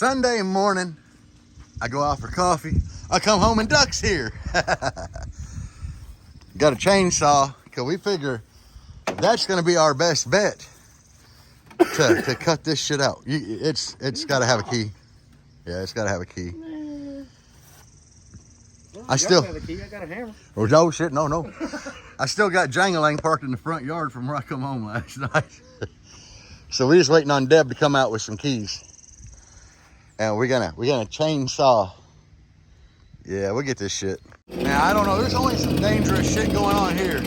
Sunday morning, I go out for coffee. I come home and Duck's here. Got a chainsaw, because we figure that's going to be our best bet to cut this shit out. It's got to have a key. Yeah, it's got to have a key. Well, I still have a key. I got a hammer. Oh, no shit, no. I still got Jangalang parked in the front yard from where I come home last night. So we're just waiting on Deb to come out with some keys. And we're gonna chainsaw. Yeah, we'll get this shit. Now, I don't know, there's only some dangerous shit going on here.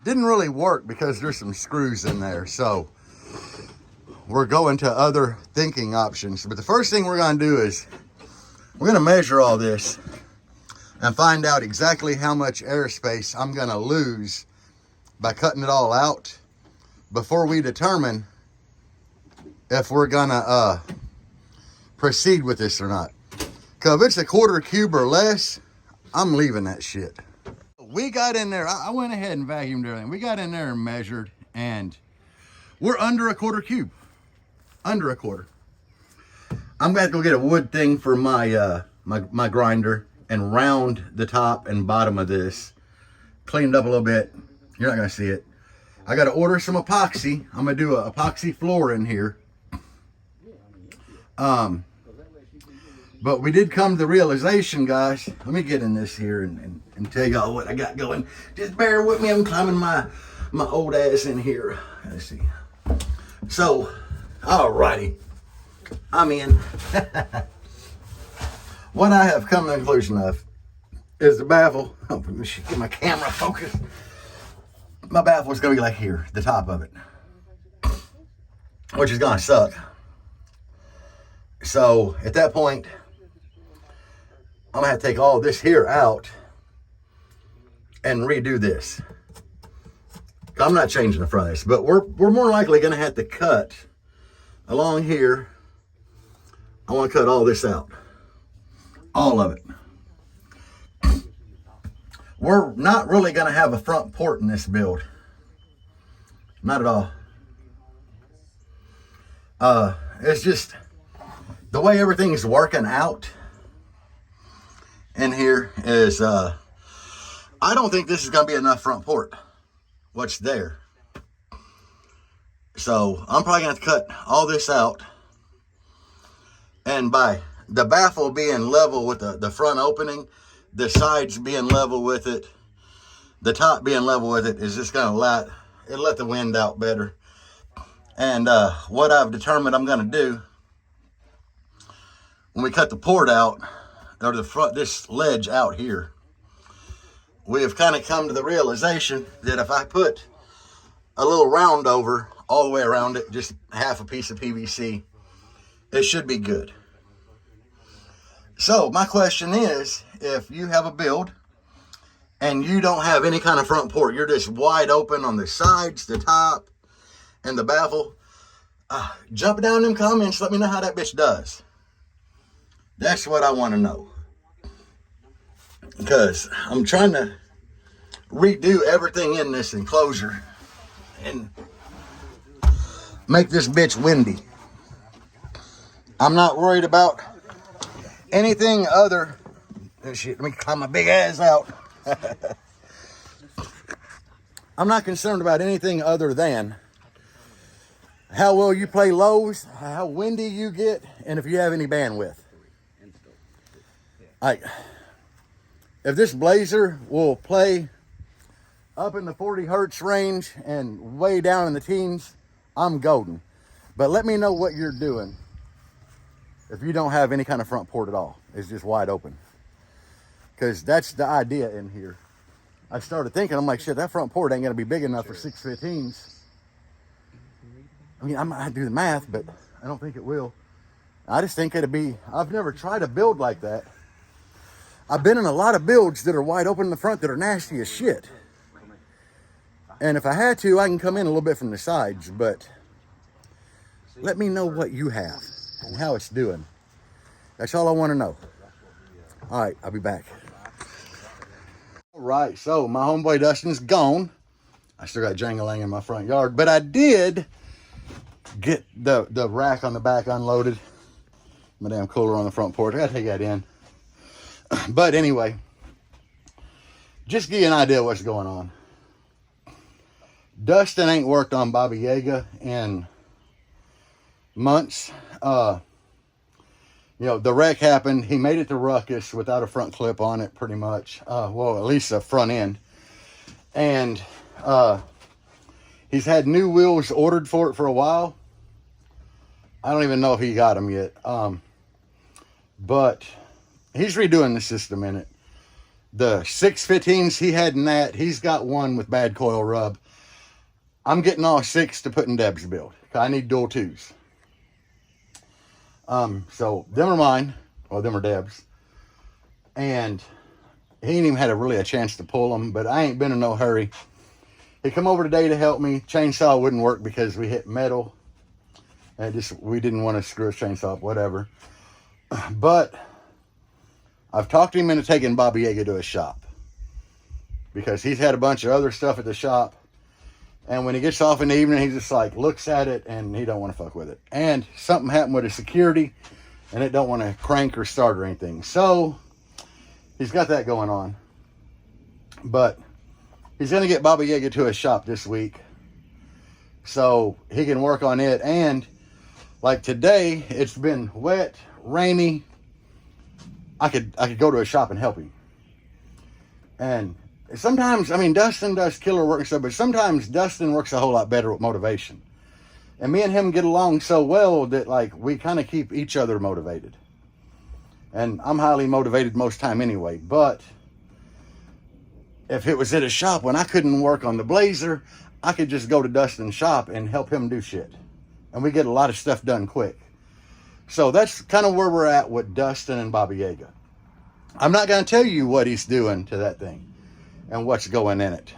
Didn't really work because there's some screws in there, so we're going to other thinking options. But the first thing we're going to do is we're going to measure all this and find out exactly how much airspace I'm going to lose by cutting it all out before we determine if we're going to proceed with this or not. Because if it's a quarter cube or less, I'm leaving that shit. We got in there, I went ahead and vacuumed everything. We got in there and measured, and we're under a quarter cube. Under a quarter. I'm gonna have to go get a wood thing for my my grinder and round the top and bottom of this. Cleaned up a little bit. You're not gonna see it. I gotta order some epoxy. I'm gonna do an epoxy floor in here. But we did come to the realization, guys. Let me get in this here and tell y'all what I got going. Just bear with me. I'm climbing my old ass in here. Let's see. So, alrighty. I'm in. What I have come to the conclusion of is the baffle. Oh, let me get my camera focused. My baffle is going to be like here, the top of it. Which is going to suck. So, at that point, I'm gonna have to take all this here out and redo this. I'm not changing the front of this, but we're more likely gonna have to cut along here. I wanna cut all this out. All of it. We're not really gonna have a front port in this build. Not at all. It's just the way everything's working out in here is, I don't think this is going to be enough front port, what's there. So I'm probably going to have to cut all this out. And by the baffle being level with the front opening, the sides being level with it, the top being level with it, is just going to it'll let the wind out better. And what I've determined I'm going to do, when we cut the port out, or the front, this ledge out here, we have kind of come to the realization that if I put a little round over all the way around it, just half a piece of PVC, it should be good. So my question is, if you have a build and you don't have any kind of front port, you're just wide open on the sides, the top, and the baffle, jump down in them comments, let me know how that bitch does. That's what I want to know. Because I'm trying to redo everything in this enclosure and make this bitch windy. I'm not worried about anything other. Oh shit, let me climb my big ass out. I'm not concerned about anything other than how well you play lows, how windy you get, and if you have any bandwidth. Like, if this blazer will play up in the 40 hertz range and way down in the teens, I'm golden. But let me know what you're doing if you don't have any kind of front port at all. It's just wide open. Because that's the idea in here. I started thinking, I'm like, shit, that front port ain't gonna be big enough for 615s. I mean, I might do the math, but I don't think it will. I just think it'd be, I've never tried a build like that. I've been in a lot of builds that are wide open in the front that are nasty as shit. And if I had to, I can come in a little bit from the sides, but let me know what you have and how it's doing. That's all I want to know. All right, I'll be back. All right, so my homeboy Dustin's gone. I still got Jangalang in my front yard, but I did get the rack on the back unloaded. My damn cooler on the front porch. I gotta take that in. But anyway, just give you an idea of what's going on. Dustin ain't worked on Baba Yaga in months. You know, the wreck happened. He made it to Ruckus without a front clip on it, pretty much. Well, at least a front end. And he's had new wheels ordered for it for a while. I don't even know if he got them yet. But he's redoing the system in it. The 615s he had in that, he's got one with bad coil rub. I'm getting all 6 to put in Deb's build. I need dual 2s. So them are mine. Well, them are Deb's. And he ain't even had really a chance to pull them, but I ain't been in no hurry. He come over today to help me. Chainsaw wouldn't work because we hit metal. And we didn't want to screw his chainsaw up, whatever. But I've talked him into taking Baba Yaga to his shop. Because he's had a bunch of other stuff at the shop. And when he gets off in the evening, he just like looks at it and he don't want to fuck with it. And something happened with his security and it don't want to crank or start or anything. So he's got that going on. But he's going to get Baba Yaga to his shop this week so he can work on it. And like today, it's been wet, rainy. I could go to his shop and help him. And sometimes, I mean, Dustin does killer work and stuff, but sometimes Dustin works a whole lot better with motivation. And me and him get along so well that, like, we kind of keep each other motivated. And I'm highly motivated most time anyway. But if it was at a shop when I couldn't work on the Blazer, I could just go to Dustin's shop and help him do shit. And we get a lot of stuff done quick. So that's kind of where we're at with Dustin and Baba Yaga. I'm not going to tell you what he's doing to that thing and what's going in it.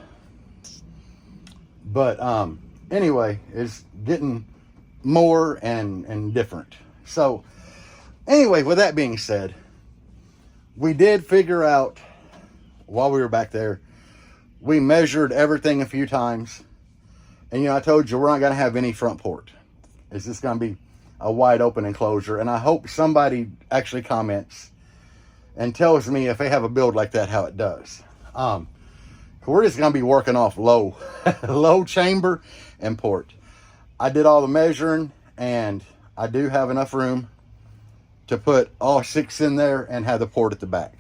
But anyway, it's getting more and different. So anyway, with that being said, we did figure out while we were back there, we measured everything a few times. And, you know, I told you we're not going to have any front port. It's just going to be a wide open enclosure. And I hope somebody actually comments and tells me if they have a build like that, how it does. We're just going to be working off low, low chamber and port. I did all the measuring and I do have enough room to put all 6 in there and have the port at the back.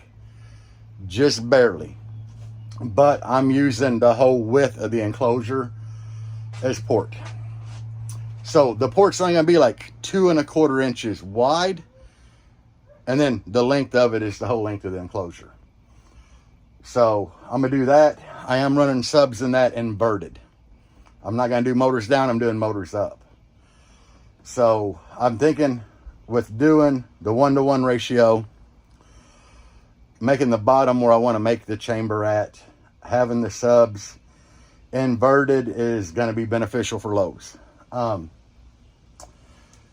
Just barely. But I'm using the whole width of the enclosure as port. So the port's only going to be like 2 1/4 inches wide. And then the length of it is the whole length of the enclosure. So I'm going to do that. I am running subs in that inverted. I'm not going to do motors down. I'm doing motors up. So I'm thinking with doing the 1-to-1 ratio, making the bottom where I want to make the chamber at, having the subs inverted is going to be beneficial for lows.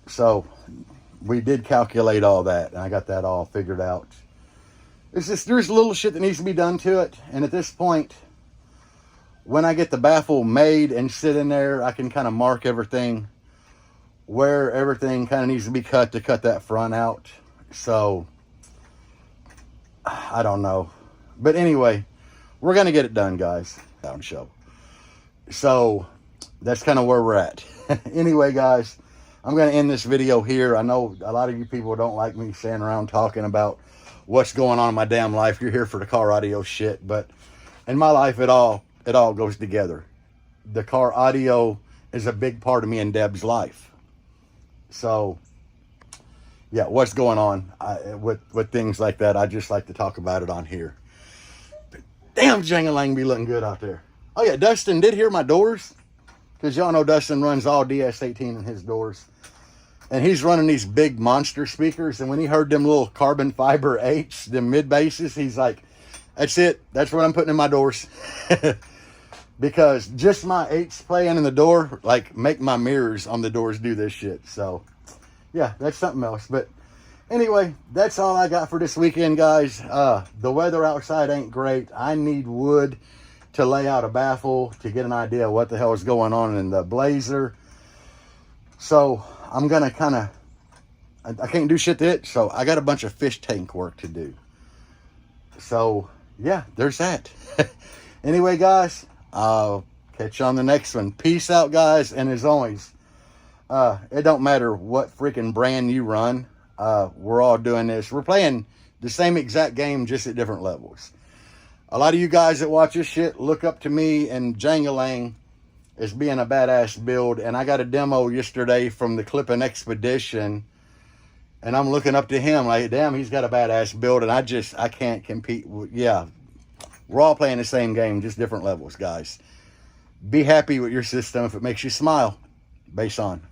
So we did calculate all that and I got that all figured out. It's just, there's little shit that needs to be done to it. And at this point, when I get the baffle made and sit in there, I can kind of mark everything where everything kind of needs to be cut to cut that front out. So I don't know. But anyway, we're going to get it done, guys. Down show. So that's kind of where we're at. Anyway, guys, I'm going to end this video here. I know a lot of you people don't like me standing around talking about what's going on in my damn life. You're here for the car audio shit, but in my life, it all goes together. The car audio is a big part of me and Deb's life. So, yeah, what's going on with things like that, I just like to talk about it on here. But damn, Jangalang be looking good out there. Oh, yeah, Dustin did hear my doors. Because y'all know Dustin runs all DS18 in his doors. And he's running these big monster speakers. And when he heard them little carbon fiber 8s, them mid basses, he's like, that's it. That's what I'm putting in my doors. Because just my 8s playing in the door, like, make my mirrors on the doors do this shit. So, yeah, that's something else. But anyway, that's all I got for this weekend, guys. The weather outside ain't great. I need wood to lay out a baffle to get an idea of what the hell is going on in the Blazer. So I'm gonna I can't do shit to it, so I got a bunch of fish tank work to do. So yeah, there's that. Anyway, guys, I'll catch you on the next one. Peace out, guys. And as always, it don't matter what freaking brand you run. We're all doing this. We're playing the same exact game, just at different levels. A lot of you guys that watch this shit look up to me and Jangalang as being a badass build. And I got a demo yesterday from the Clipping Expedition. And I'm looking up to him like, damn, he's got a badass build. And I can't compete with, yeah. We're all playing the same game, just different levels, guys. Be happy with your system if it makes you smile. Base on.